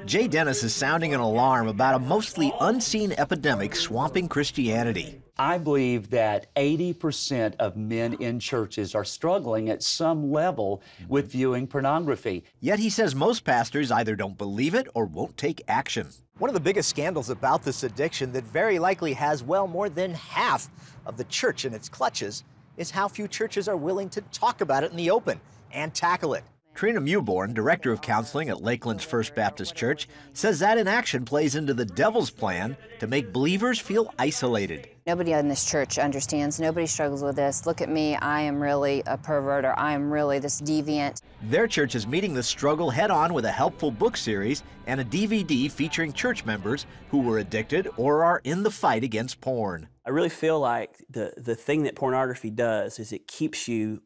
Jay Dennis is sounding an alarm about a mostly unseen epidemic swamping Christianity. I believe that 80% of men in churches are struggling at some level with viewing pornography. Yet he says most pastors either don't believe it or won't take action. One of the biggest scandals about this addiction that very likely has, well, more than half of the church in its clutches is how few churches are willing to talk about it in the open and tackle it. Trina Mewborn, director of counseling at Lakeland's First Baptist Church, says that inaction plays into the devil's plan to make believers feel isolated. Nobody in this church understands. Nobody struggles with this. Look at me. I am really a pervert, or I am really this deviant. Their church is meeting the struggle head-on with a helpful book series and a DVD featuring church members who were addicted or are in the fight against porn. I really feel like the thing that pornography does is it keeps you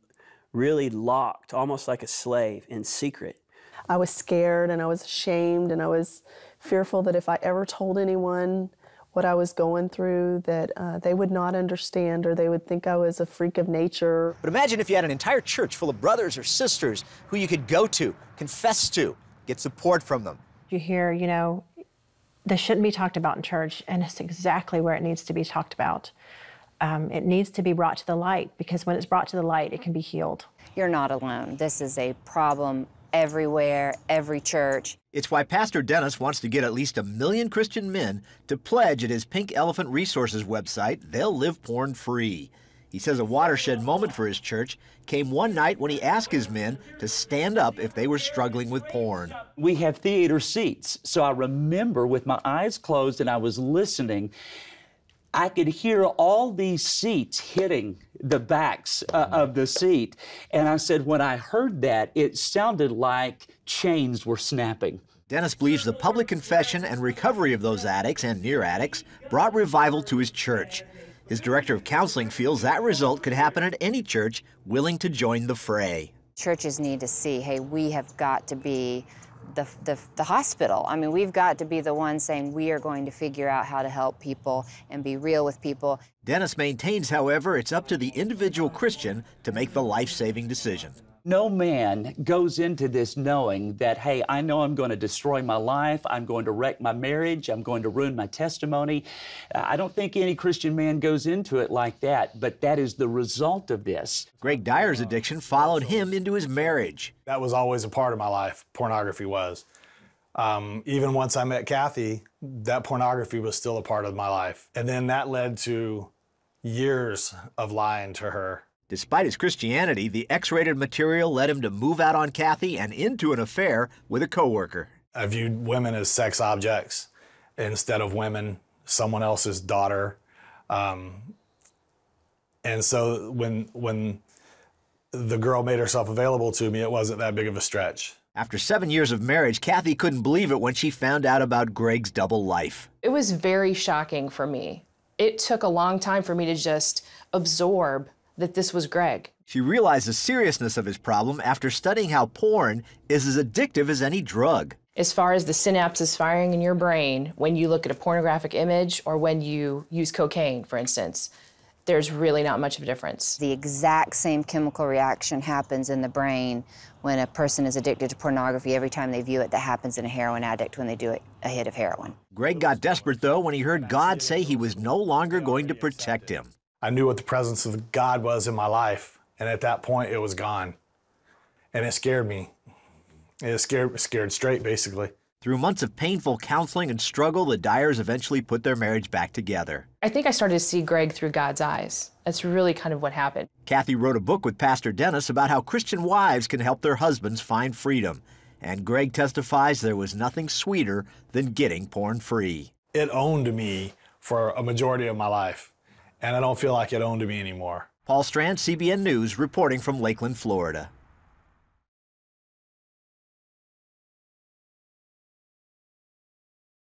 really locked, almost like a slave, in secret. I was scared and I was ashamed and I was fearful that if I ever told anyone what I was going through, that they would not understand, or they would think I was a freak of nature. But imagine if you had an entire church full of brothers or sisters who you could go to, confess to, get support from them. You hear, you know, this shouldn't be talked about in church, and it's exactly where it needs to be talked about. It needs to be brought to the light, because when it's brought to the light, it can be healed. You're not alone. This is a problem everywhere, every church. It's why Pastor Dennis wants to get at least 1 million Christian men to pledge at his Pink Elephant Resources website they'll live porn-free. He says a watershed moment for his church came one night when he asked his men to stand up if they were struggling with porn. We have theater seats, so I remember with my eyes closed and I was listening, I could hear all these seats hitting the backs of the seat. And I said, when I heard that, it sounded like chains were snapping. Dennis believes the public confession and recovery of those addicts and near addicts brought revival to his church. His director of counseling feels that result could happen at any church willing to join the fray. Churches need to see, hey, we have got to be the hospital. I mean, we've got to be the ones saying we are going to figure out how to help people and be real with people. Dennis maintains, however, it's up to the individual Christian to make the life-saving decision. No man goes into this knowing that, hey, I know I'm going to destroy my life, I'm going to wreck my marriage, I'm going to ruin my testimony. I don't think any Christian man goes into it like that, but that is the result of this. Greg Dyer's addiction followed him into his marriage. That was always a part of my life, pornography was. Even once I met Kathy, that pornography was still a part of my life. And then that led to years of lying to her. Despite his Christianity, the X-rated material led him to move out on Kathy and into an affair with a coworker. I viewed women as sex objects instead of women, someone else's daughter. And so when the girl made herself available to me, it wasn't that big of a stretch. After 7 years of marriage, Kathy couldn't believe it when she found out about Greg's double life. It was very shocking for me. It took a long time for me to just absorb that this was Greg. She realized the seriousness of his problem after studying how porn is as addictive as any drug. As far as the synapses firing in your brain when you look at a pornographic image or when you use cocaine, for instance, there's really not much of a difference. The exact same chemical reaction happens in the brain when a person is addicted to pornography. Every time they view it, that happens in a heroin addict when they do a hit of heroin. Greg got desperate, though, when he heard God say he was no longer going to protect him. I knew what the presence of God was in my life, and at that point, it was gone. And it scared me. It scared straight, basically. Through months of painful counseling and struggle, the Dyers eventually put their marriage back together. I think I started to see Greg through God's eyes. That's really kind of what happened. Kathy wrote a book with Pastor Dennis about how Christian wives can help their husbands find freedom. And Greg testifies there was nothing sweeter than getting porn-free. It owned me for a majority of my life. And I don't feel like it owned me anymore. Paul Strand, CBN News, reporting from Lakeland, Florida.